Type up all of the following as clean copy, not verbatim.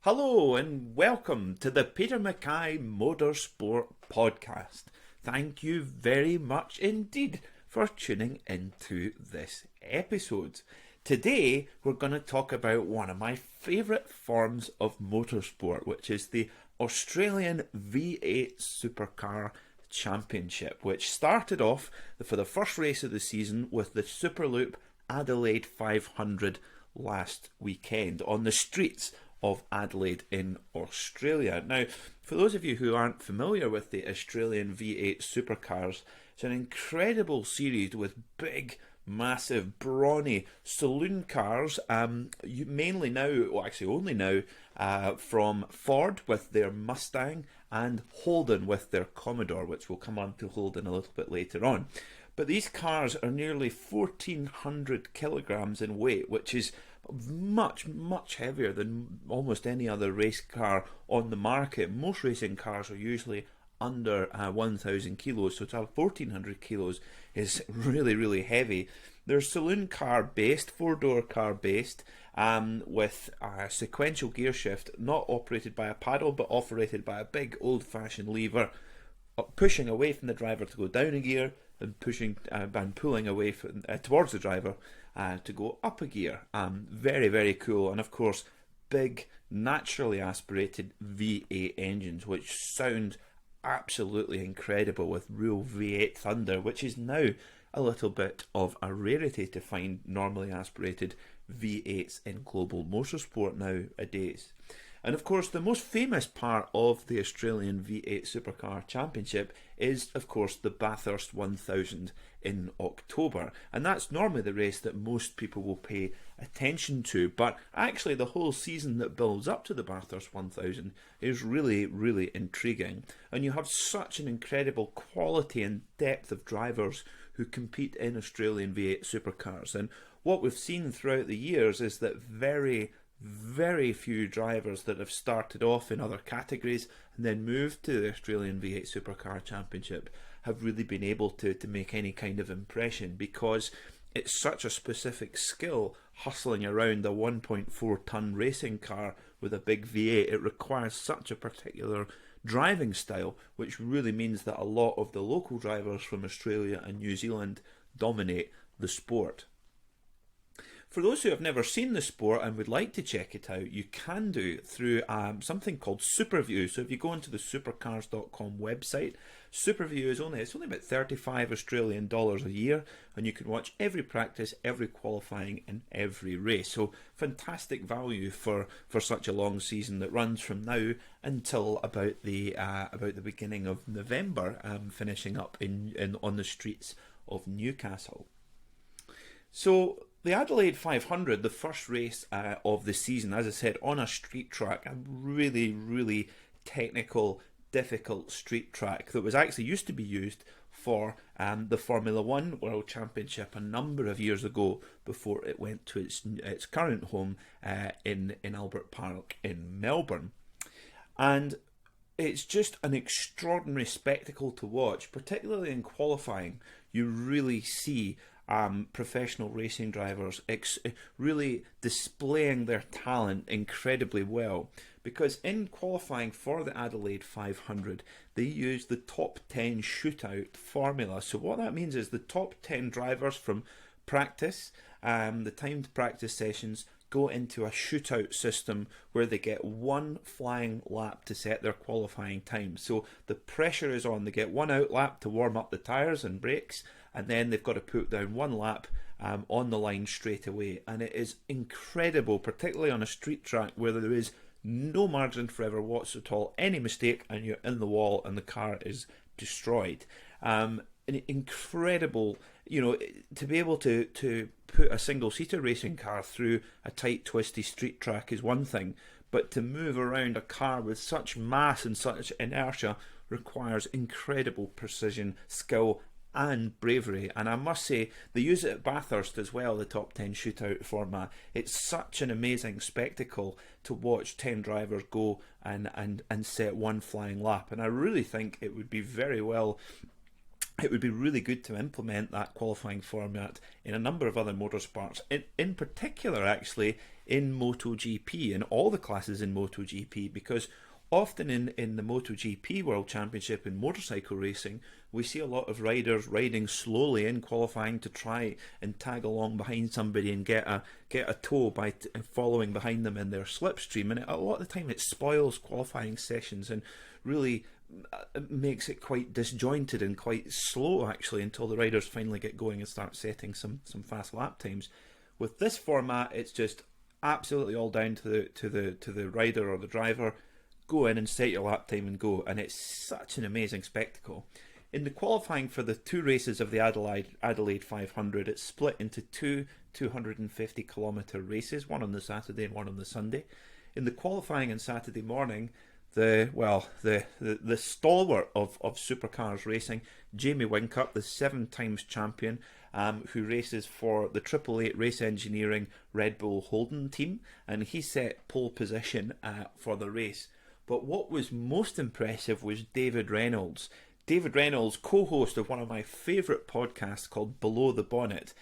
Hello and welcome to the Peter Mackay Motorsport podcast. Thank you very much indeed for tuning into this episode. Today we're going to talk about one of my favourite forms of motorsport, which is the Australian V8 Supercar Championship, which started off for the first race of the season with the Superloop Adelaide 500 last weekend on the streets of Adelaide in Australia. Now, for those of you who aren't familiar with the Australian V8 supercars, it's an incredible series with big, massive, brawny saloon cars. You mainly now, well, actually only now, from Ford with their Mustang and Holden with their Commodore, which we'll come on to Holden a little bit later on. But these cars are nearly 1,400 kilograms in weight, which is much heavier than almost any other race car on the market. Most racing cars are usually under 1,000 kilos, so to have 1,400 kilos is really heavy. They're saloon car based, four-door car based, with a sequential gear shift, not operated by a paddle but operated by a big old-fashioned lever, pushing away from the driver to go down a gear and pushing and pulling away from, towards the driver to go up a gear. Very cool. And of course, big naturally aspirated V8 engines, which sound absolutely incredible with real V8 thunder, which is now a little bit of a rarity to find normally aspirated V8s in global motorsport nowadays. And of course, the most famous part of the Australian V8 Supercar Championship is, of course, the Bathurst 1000 in October. And that's normally the race that most people will pay attention to. But actually, the whole season that builds up to the Bathurst 1000 is really intriguing. And you have such an incredible quality and depth of drivers who compete in Australian V8 Supercars. And what we've seen throughout the years is that very few drivers that have started off in other categories and then moved to the Australian V8 Supercar Championship have really been able to make any kind of impression, because it's such a specific skill hustling around a 1.4 ton racing car with a big V8. It requires such a particular driving style, which really means that a lot of the local drivers from Australia and New Zealand dominate the sport. For those who have never seen the sport and would like to check it out, you can do through something called Superview. So if you go into the supercars.com website, Superview is only about 35 Australian dollars a year, and you can watch every practice, every qualifying and every race. So fantastic value for such a long season that runs from now until about the beginning of November, finishing up on the streets of Newcastle. So the Adelaide 500, the first race of the season, as I said, on a street track, a really technical, difficult street track that was actually used to be used for the Formula One World Championship a number of years ago, before it went to its current home in Albert Park in Melbourne. And it's just an extraordinary spectacle to watch, particularly in qualifying. You really see professional racing drivers really displaying their talent incredibly well, because in qualifying for the Adelaide 500 they use the top 10 shootout formula. So what that means is the top 10 drivers from practice, the timed practice sessions, go into a shootout system where they get one flying lap to set their qualifying time. So the pressure is on. They get one out lap to warm up the tyres and brakes, and then they've got to put down one lap on the line straight away. And it is incredible, particularly on a street track where there is no margin for error whatsoever. Any mistake and you're in the wall and the car is destroyed. Incredible, to be able to put a single-seater racing car through a tight, twisty street track is one thing, but to move around a car with such mass and such inertia requires incredible precision, skill and bravery. And I must say, they use it at Bathurst as well, the top 10 shootout format. It's such an amazing spectacle to watch 10 drivers go and set one flying lap, and I really think it would be very well it would be really good to implement that qualifying format in a number of other motorsports, in particular actually in MotoGP, in all the classes in MotoGP, because often in the MotoGP World Championship in motorcycle racing, we see a lot of riders riding slowly in qualifying to try and tag along behind somebody and get a tow by following behind them in their slipstream, and a lot of the time it spoils qualifying sessions and really makes it quite disjointed and quite slow actually until the riders finally get going and start setting some fast lap times. With this format, it's just absolutely all down to the rider or the driver. Go in and set your lap time and go, and it's such an amazing spectacle. In the qualifying for the two races of the Adelaide 500, it's split into two 250-kilometre races, one on the Saturday and one on the Sunday. In the qualifying on Saturday morning, the stalwart of supercars racing, Jamie Whincup, the 7 times champion, who races for the 888 Race Engineering Red Bull Holden team, and he set pole position for the race. But what was most impressive was David Reynolds. David Reynolds, co-host of one of my favourite podcasts called Below the Bonnet.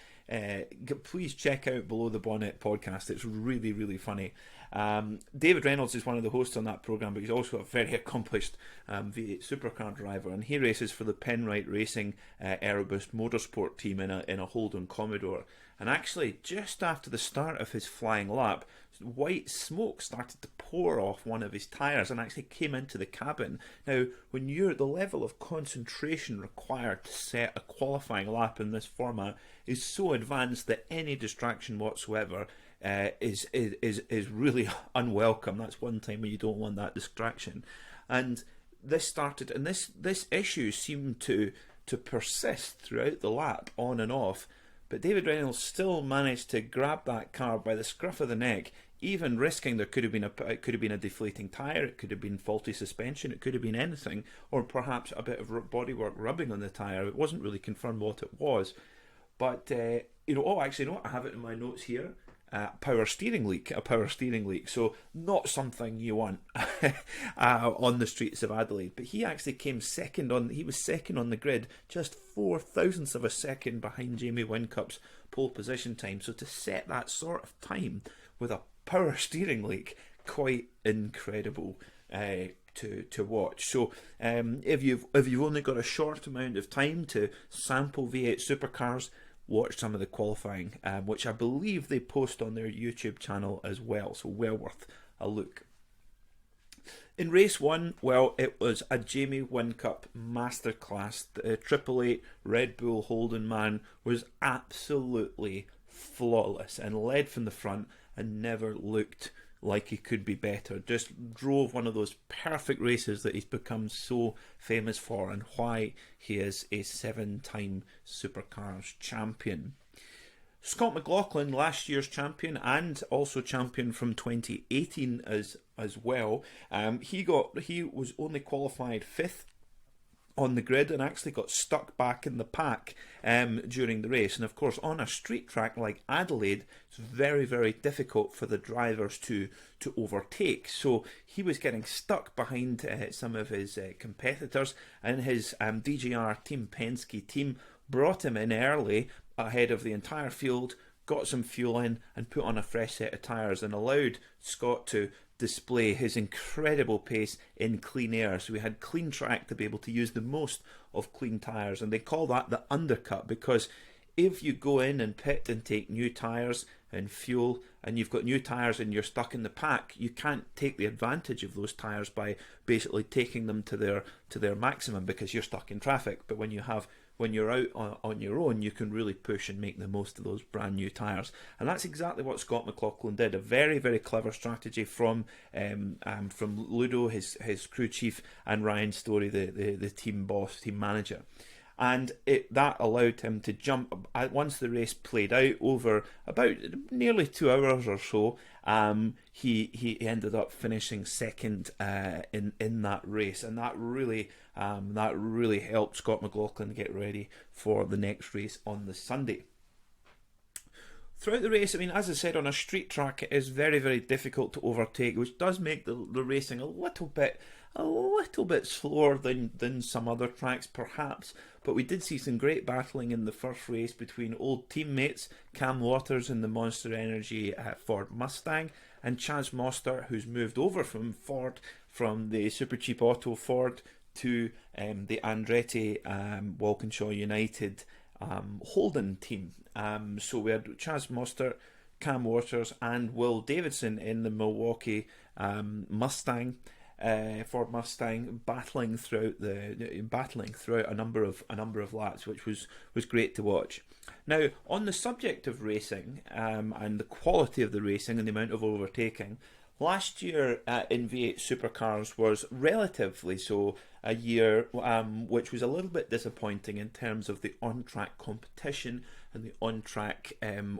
Please check out Below the Bonnet podcast. It's really, really funny. David Reynolds is one of the hosts on that programme, but he's also a very accomplished V8 supercar driver, and he races for the Penrite Racing Erebus Motorsport team in a Holden Commodore. And actually, just after the start of his flying lap, white smoke started to pour off one of his tyres and actually came into the cabin. Now, when you're the level of concentration required to set a qualifying lap in this format is so advanced that any distraction whatsoever is really unwelcome. That's one time when you don't want that distraction. And this started, and this issue seemed to persist throughout the lap, on and off. But David Reynolds still managed to grab that car by the scruff of the neck, even risking it could have been a deflating tyre, it could have been faulty suspension, it could have been anything, or perhaps a bit of bodywork rubbing on the tyre. It wasn't really confirmed what it was. But, I have it in my notes here. A power steering leak. So not something you want on the streets of Adelaide. But he actually came second on the grid, just 0.004 of a second behind Jamie Whincup's pole position time. So to set that sort of time with a power steering leak, quite incredible to watch. So if you've only got a short amount of time to sample V8 supercars, watch some of the qualifying, which I believe they post on their YouTube channel as well, so well worth a look. In race 1, well, it was a Jamie Whincup masterclass. The 888 Red Bull Holden man was absolutely flawless and led from the front and never looked like he could be better. Just drove one of those perfect races that he's become so famous for, and why he is a 7-time Supercars champion. Scott McLaughlin, last year's champion and also champion from 2018 as well. He was only qualified 5th on the grid and actually got stuck back in the pack during the race. And of course, on a street track like Adelaide, it's very, very difficult for the drivers to overtake. So he was getting stuck behind some of his competitors, and his DJR Team Penske team brought him in early ahead of the entire field, got some fuel in and put on a fresh set of tyres, and allowed Scott to display his incredible pace in clean air. So we had clean track to be able to use the most of clean tyres, and they call that the undercut, because if you go in and pit and take new tyres and fuel, and you've got new tyres and you're stuck in the pack, you can't take the advantage of those tyres by basically taking them to their maximum, because you're stuck in traffic. But when you're out on your own, you can really push and make the most of those brand new tyres. And that's exactly what Scott McLaughlin did. A very, very clever strategy from Ludo, his crew chief, and Ryan Story, the team boss, team manager. And that allowed him to jump, once the race played out over about nearly 2 hours or so, he ended up finishing second in that race, and that really helped Scott McLaughlin get ready for the next race on the Sunday. Throughout the race, I mean, as I said, on a street track, it is very, very difficult to overtake, which does make the racing a little bit a little bit slower than some other tracks perhaps, but we did see some great battling in the first race between old teammates Cam Waters in the Monster Energy Ford Mustang and Chaz Mostert, who's moved over from Ford, from the Super Cheap Auto Ford to the Andretti Walkinshaw United Holden team. So we had Chaz Mostert, Cam Waters and Will Davidson in the Milwaukee Mustang, Ford Mustang, battling throughout a number of laps, which was great to watch. Now, on the subject of racing and the quality of the racing and the amount of overtaking, last year in V8 Supercars was relatively so a year which was a little bit disappointing in terms of the on-track competition and the on-track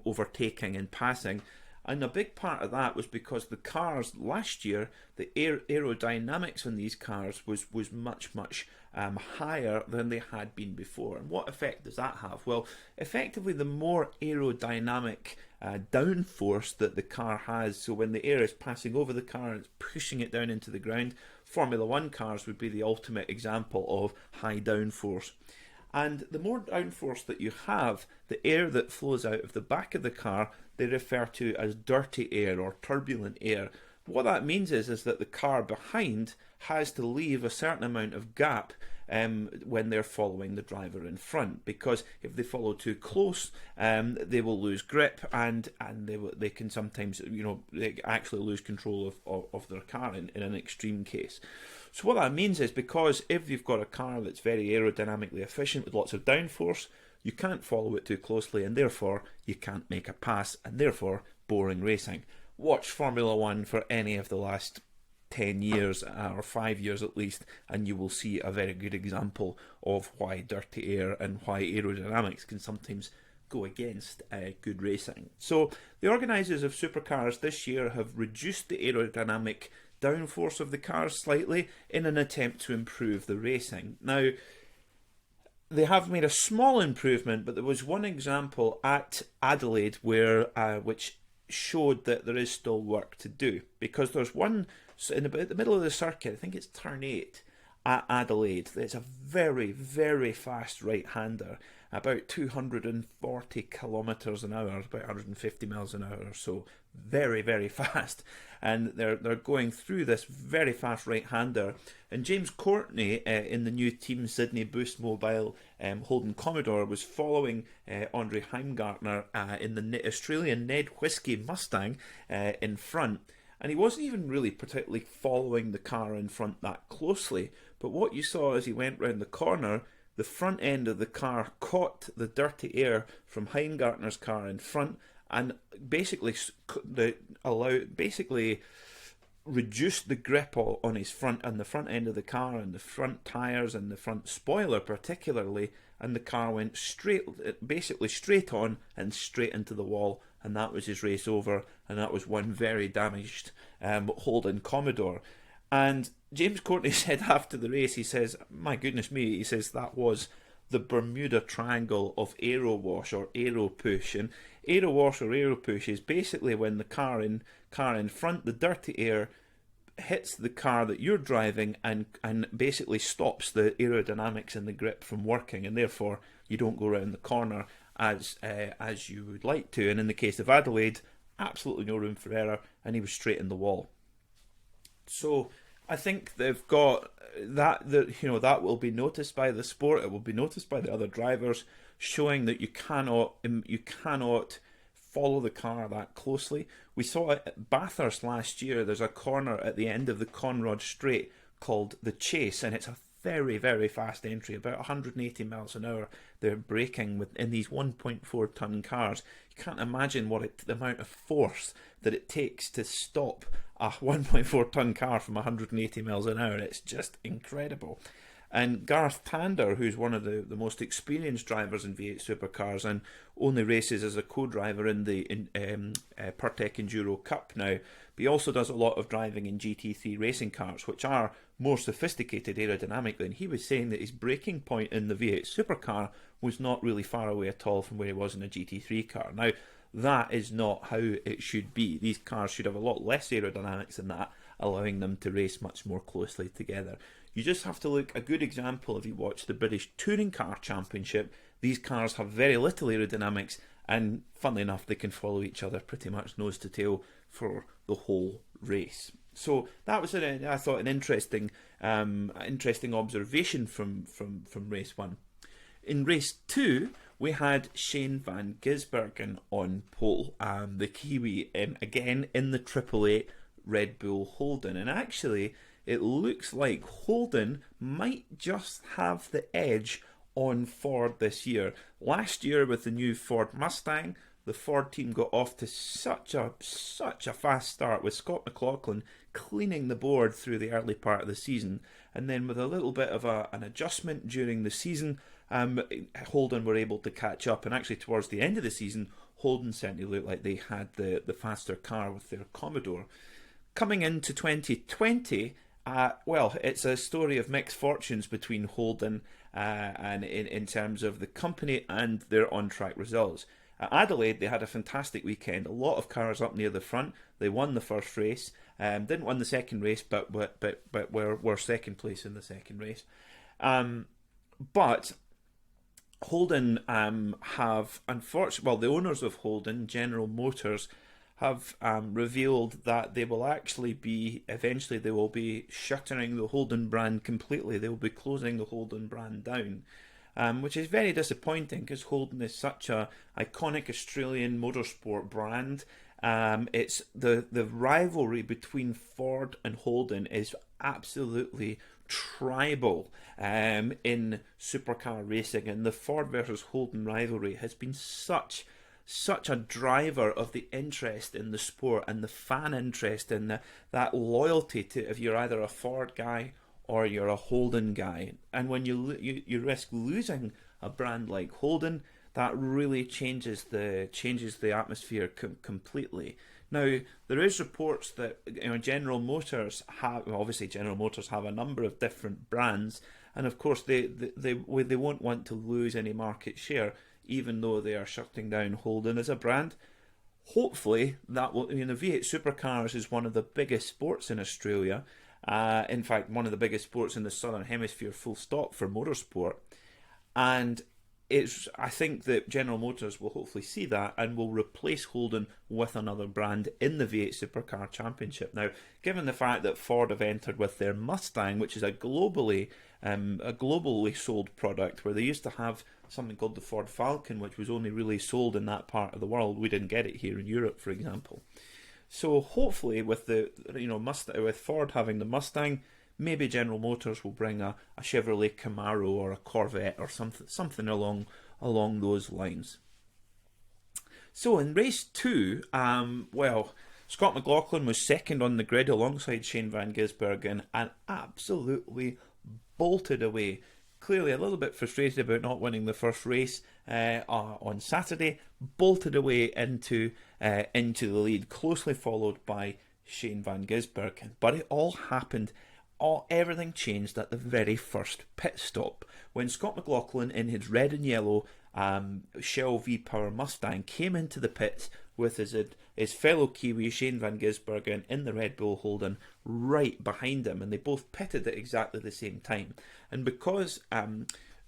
overtaking and passing. And a big part of that was because the cars last year, the aerodynamics on these cars was much higher than they had been before. And what effect does that have? Well, effectively, the more aerodynamic downforce that the car has, so when the air is passing over the car and it's pushing it down into the ground, Formula One cars would be the ultimate example of high downforce. And the more downforce that you have, the air that flows out of the back of the car, they refer to as dirty air or turbulent air. What that means is that the car behind has to leave a certain amount of gap when they're following the driver in front, because if they follow too close, they will lose grip and they can sometimes, they actually lose control of their car in an extreme case. So what that means is, because if you've got a car that's very aerodynamically efficient with lots of downforce, you can't follow it too closely, and therefore you can't make a pass, and therefore boring racing. Watch Formula One for any of the last 10 years or 5 years at least, and you will see a very good example of why dirty air and why aerodynamics can sometimes go against good racing. So the organisers of Supercars this year have reduced the aerodynamic downforce of the cars slightly in an attempt to improve the racing. Now, they have made a small improvement, but there was one example at Adelaide which showed that there is still work to do, because there's one in the middle of the circuit, I think it's turn 8 at Adelaide. It's a very, very fast right-hander, about 240 kilometres an hour, about 150 miles an hour or so. Very, very fast. And they're going through this very fast right-hander. And James Courtney in the new Team Sydney Boost Mobile Holden Commodore was following Andre Heimgartner in the Australian Ned Whiskey Mustang in front. And he wasn't even really particularly following the car in front that closely. But what you saw as he went round the corner, the front end of the car caught the dirty air from Heimgartner's car in front, and basically reduced the grip on his front and the front end of the car and the front tyres and the front spoiler particularly, and the car went straight on and straight into the wall, and that was his race over, and that was one very damaged Holden Commodore. And James Courtney said after the race, he says, my goodness me, he says that was the Bermuda Triangle of aero wash or aero push. And aero wash or aero push is basically when the car in front, the dirty air hits the car that you're driving and basically stops the aerodynamics and the grip from working, and therefore you don't go around the corner as you would like to. And in the case of Adelaide, absolutely no room for error, and he was straight in the wall. So I think they've got that will be noticed by the sport. It will be noticed by the other drivers, showing that you cannot follow the car that closely. We saw it at Bathurst last year. There's a corner at the end of the Conrod Straight called the Chase, and it's a very, very fast entry, about 180 miles an hour. They're braking in these 1.4 ton cars. You can't imagine the amount of force that it takes to stop a 1.4 ton car from 180 miles an hour. It's just incredible. And Garth Tander, who's one of the most experienced drivers in V8 Supercars and only races as a co-driver in the Pertec Enduro Cup now, but he also does a lot of driving in GT3 racing cars, which are more sophisticated aerodynamically, and he was saying that his braking point in the V8 Supercar was not really far away at all from where he was in a GT3 car. Now, That is not how it should be. These cars should have a lot less aerodynamics than that, allowing them to race much more closely together. You just have to look, a good example, if you watch the British Touring Car Championship, these cars have very little aerodynamics, and funnily enough, they can follow each other pretty much nose to tail for the whole race. So that was, I thought, an interesting observation from race 1. In race 2, we had Shane van Gisbergen on pole, the Kiwi, again in the AAA Red Bull Holden. And actually, it looks like Holden might just have the edge on Ford this year. Last year, with the new Ford Mustang, the Ford team got off to such a fast start, with Scott McLaughlin cleaning the board through the early part of the season, and then with a little bit of an adjustment during the season, Holden were able to catch up. And actually, towards the end of the season, Holden certainly looked like they had the faster car with their Commodore. Coming into 2020, well, it's a story of mixed fortunes between Holden and in terms of the company and their on-track results. At Adelaide, they had a fantastic weekend. A lot of cars up near the front. They won the first race. Didn't win the second race, but were second place in the second race. But Holden have, unfortunately, well, the owners of Holden, General Motors, have revealed that they will actually be, eventually they will be shuttering the Holden brand completely. They will be closing the Holden brand down, which is very disappointing, because Holden is such a iconic Australian motorsport brand. It's the rivalry between Ford and Holden is absolutely tribal in supercar racing, and the Ford versus Holden rivalry has been such a driver of the interest in the sport and the fan interest and that loyalty to, if you're either a Ford guy or you're a Holden guy. And when you risk losing a brand like Holden, that really changes the atmosphere completely. Now, there is reports that General Motors have, obviously General Motors have a number of different brands, and of course they won't want to lose any market share, even though they are shutting down Holden as a brand. Hopefully that will, V8 Supercars is one of the biggest sports in Australia. In fact, one of the biggest sports in the Southern Hemisphere, full stop, for motorsport. And I think that General Motors will hopefully see that and will replace Holden with another brand in the V8 Supercar Championship. Now, given the fact that Ford have entered with their Mustang, which is a globally sold product, where they used to have something called the Ford Falcon, which was only really sold in that part of the world. We didn't get it here in Europe, for example. So hopefully, with with Ford having the Mustang, maybe General Motors will bring a Chevrolet Camaro or a Corvette or something along those lines. So in race 2, Scott McLaughlin was second on the grid alongside Shane van Gisbergen and absolutely bolted away. Clearly a little bit frustrated about not winning the first race on Saturday, bolted away into the lead, closely followed by Shane van Gisbergen. But it all happened. Everything changed at the very first pit stop, when Scott McLaughlin in his red and yellow Shell V-Power Mustang came into the pits with his fellow Kiwi Shane van Gisbergen in the Red Bull Holden right behind him, and they both pitted at exactly the same time. And because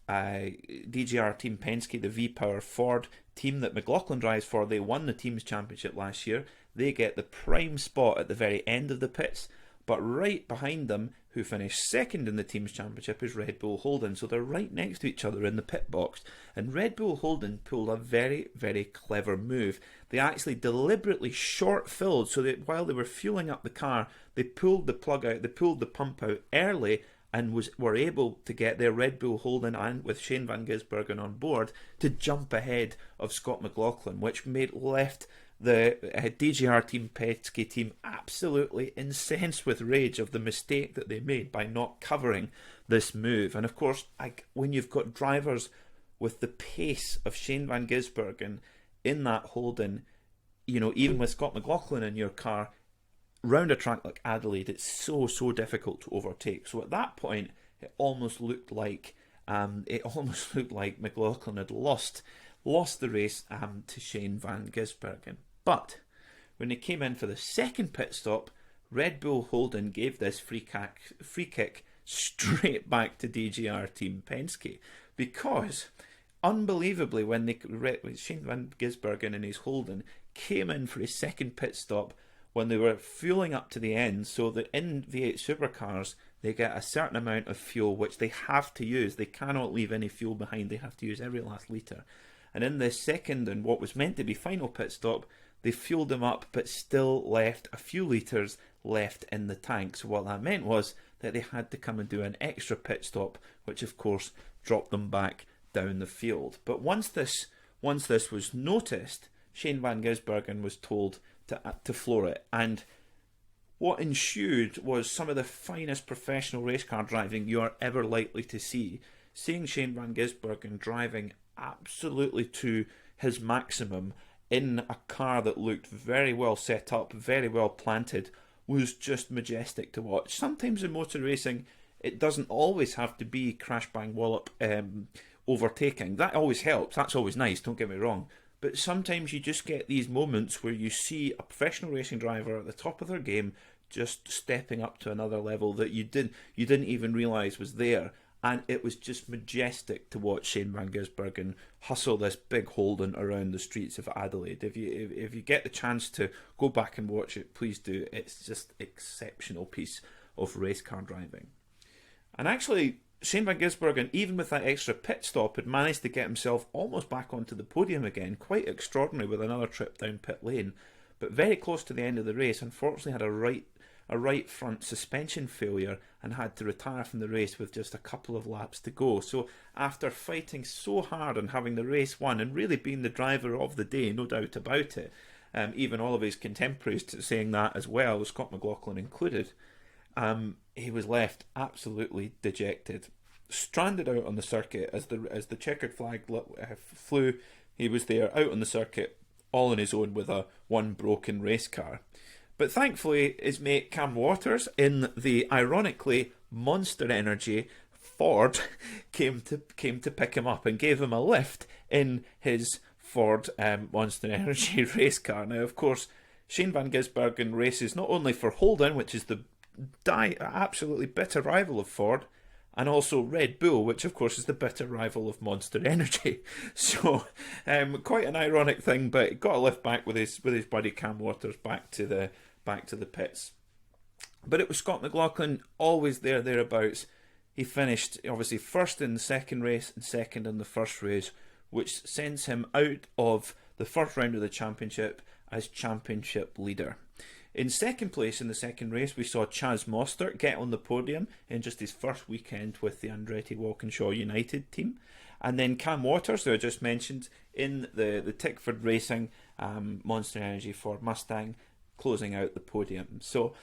DJR Team Penske, the V-Power Ford team that McLaughlin drives for, they won the team's championship last year, they get the prime spot at the very end of the pits. But right behind them, who finished second in the team's championship, is Red Bull Holden. So they're right next to each other in the pit box. And Red Bull Holden pulled a very, very clever move. They actually deliberately short-filled, so that while they were fueling up the car, they pulled the plug out, they pulled the pump out early, and were able to get their Red Bull Holden, and with Shane van Gisbergen on board, to jump ahead of Scott McLaughlin, which left the DJR Team Penske team absolutely incensed with rage of the mistake that they made by not covering this move. And of course, when you've got drivers with the pace of Shane van Gisbergen in that Holden, even with Scott McLaughlin in your car, round a track like Adelaide, it's so difficult to overtake. So at that point, it almost looked like McLaughlin had lost lost the race to Shane van Gisbergen. But when he came in for the second pit stop, Red Bull Holden gave this free kick straight back to DGR Team Penske, because unbelievably, when Shane van Gisbergen and his Holden came in for his second pit stop when they were fueling up to the end, so that in V8 supercars they get a certain amount of fuel which they have to use. They cannot leave any fuel behind. They have to use every last litre. And in this second and what was meant to be final pit stop, they fueled them up but still left a few litres left in the tank. So what that meant was that they had to come and do an extra pit stop, which of course dropped them back down the field. But once this was noticed, Shane van Gisbergen was told to floor it, and what ensued was some of the finest professional race car driving you are ever likely to see. Seeing Shane van Gisbergen driving absolutely to his maximum in a car that looked very well set up, very well planted, was just majestic to watch. Sometimes in motor racing, it doesn't always have to be crash bang wallop overtaking. That always helps. That's always nice, don't get me wrong. But sometimes you just get these moments where you see a professional racing driver at the top of their game just stepping up to another level that you didn't even realise was there. And it was just majestic to watch Shane van Gisbergen hustle this big Holden around the streets of Adelaide. If you get the chance to go back and watch it, please do. It's just an exceptional piece of race car driving. And actually, Shane van Gisbergen, even with that extra pit stop, had managed to get himself almost back onto the podium again. Quite extraordinary with another trip down pit lane. But very close to the end of the race, unfortunately had a right front suspension failure and had to retire from the race with just a couple of laps to go. So after fighting so hard and having the race won and really being the driver of the day, no doubt about it, even all of his contemporaries saying that as well, Scott McLaughlin included, he was left absolutely dejected, stranded out on the circuit as the checkered flag flew. He was there out on the circuit all on his own with a one broken race car. But thankfully his mate Cam Waters in the ironically Monster Energy Ford came to pick him up and gave him a lift in his Ford Monster Energy race car. Now of course Shane van Gisbergen races not only for Holden, which is the absolutely bitter rival of Ford, and also Red Bull, which of course is the bitter rival of Monster Energy. So quite an ironic thing, but he got a lift back with his buddy Cam Waters back to the pits. But it was Scott McLaughlin always thereabouts. He finished obviously first in the second race and second in the first race, which sends him out of the first round of the championship as championship leader. In second place in the second race, we saw Chaz Mostert get on the podium in just his first weekend with the Andretti Walkinshaw United team. And then Cam Waters, who I just mentioned, in the Tickford Racing Monster Energy Ford Mustang, closing out the podium. So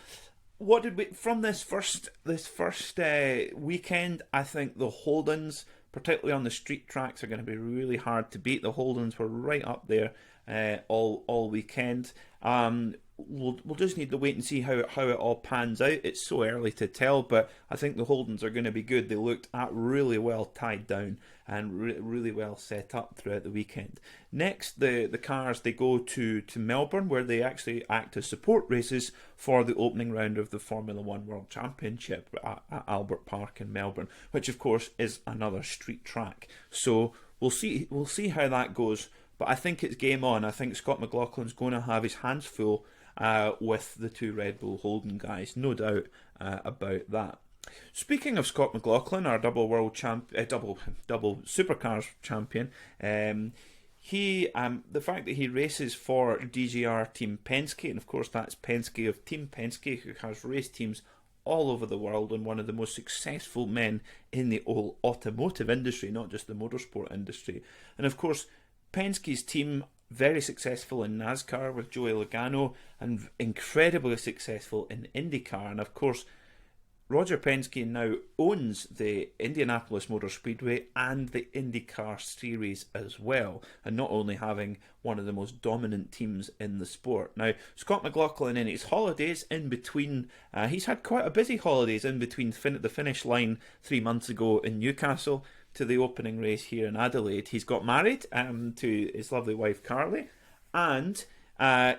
what did we from this first weekend? I think the Holdens, particularly on the street tracks, are going to be really hard to beat. The Holdens were right up there all weekend. We'll just need to wait and see how it all pans out. It's so early to tell, but I think the Holdens are going to be good. They looked really well tied down and really well set up throughout the weekend. Next, the cars, they go to Melbourne, where they actually act as support races for the opening round of the Formula One World Championship at Albert Park in Melbourne, which of course is another street track. So we'll see how that goes. But I think it's game on. I think Scott McLaughlin's going to have his hands full with the two Red Bull Holden guys, no doubt about that. Speaking of Scott McLaughlin, our double supercars champion, the fact that he races for DGR Team Penske, and of course that's Penske of Team Penske, who has race teams all over the world and one of the most successful men in the whole automotive industry, not just the motorsport industry. And of course, Penske's team, very successful in NASCAR with Joey Logano and incredibly successful in IndyCar. And of course, Roger Penske now owns the Indianapolis Motor Speedway and the IndyCar Series as well, and not only having one of the most dominant teams in the sport. Now, Scott McLaughlin, in his holidays in between, he's had quite a busy holidays in between the finish line 3 months ago in Newcastle, to the opening race here in Adelaide. He's got married to his lovely wife Carly, and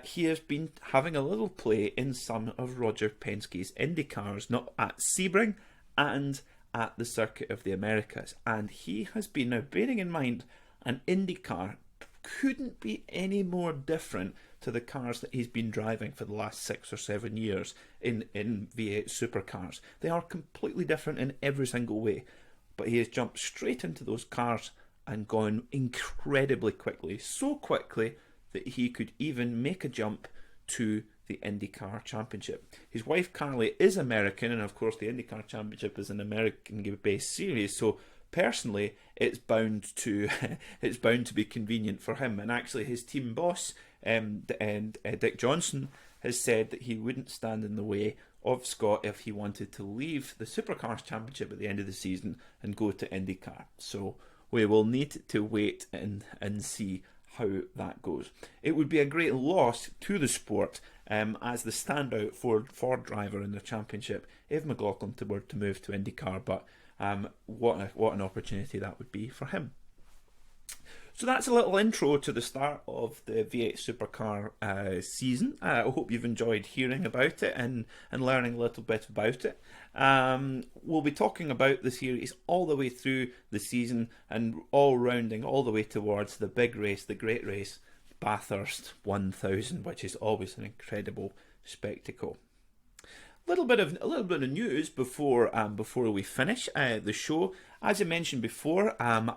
he has been having a little play in some of Roger Penske's Indy cars, not at Sebring and at the Circuit of the Americas. And he has been, now bearing in mind, an Indy car couldn't be any more different to the cars that he's been driving for the last 6 or 7 years in V8 supercars. They are completely different in every single way, but he has jumped straight into those cars and gone incredibly quickly, so quickly that he could even make a jump to the IndyCar Championship. His wife Carly is American, and of course the IndyCar Championship is an American-based series, so personally it's bound to be convenient for him. And actually his team boss Dick Johnson has said that he wouldn't stand in the way of Scott if he wanted to leave the Supercars Championship at the end of the season and go to IndyCar. So we will need to wait and see how that goes. It would be a great loss to the sport as the standout Ford driver in the championship if McLaughlin were to move to IndyCar, but what an opportunity that would be for him. So that's a little intro to the start of the V8 Supercar season. I hope you've enjoyed hearing about it and learning a little bit about it. We'll be talking about the series all the way through the season and all rounding all the way towards the big race, the great race, Bathurst 1000, which is always an incredible spectacle. A little bit of news before we finish the show. As I mentioned before, I'm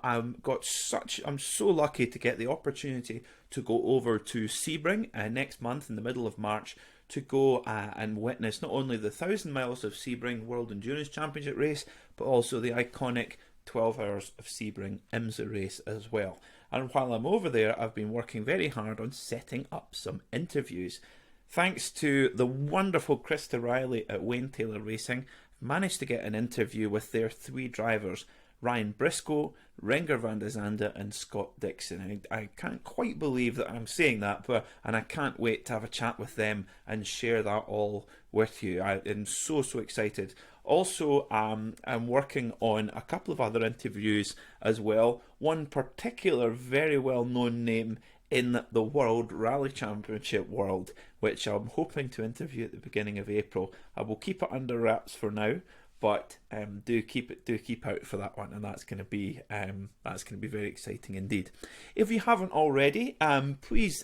so lucky to get the opportunity to go over to Sebring next month in the middle of March to go and witness not only the 1,000 miles of Sebring World Endurance Championship race, but also the iconic 12 Hours of Sebring IMSA race as well. And while I'm over there, I've been working very hard on setting up some interviews. Thanks to the wonderful Krista Riley at Wayne Taylor Racing, I've managed to get an interview with their 3 drivers, Ryan Briscoe, Renger van der Zande and Scott Dixon. I can't quite believe that I'm saying that, and I can't wait to have a chat with them and share that all with you. I am so excited. Also, I'm working on a couple of other interviews as well. One particular very well-known name in the World Rally Championship world, which I'm hoping to interview at the beginning of April. I will keep it under wraps for now, but do keep out for that one, and that's going to be very exciting indeed. If you haven't already, please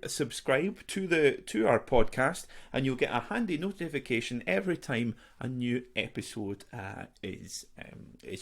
subscribe to our podcast, and you'll get a handy notification every time a new episode is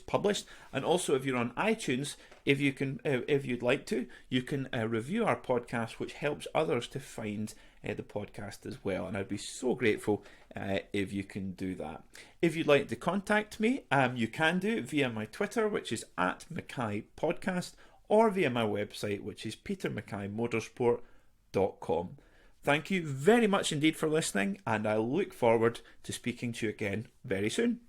published. And also, if you're on iTunes, if you'd like to, you can review our podcast, which helps others to find the podcast as well, and I'd be so grateful if you can do that. If you'd like to contact me, you can do it via my Twitter, which is @MackayPodcast, or via my website, which is petermackaymotorsport.com. Thank you very much indeed for listening, and I look forward to speaking to you again very soon.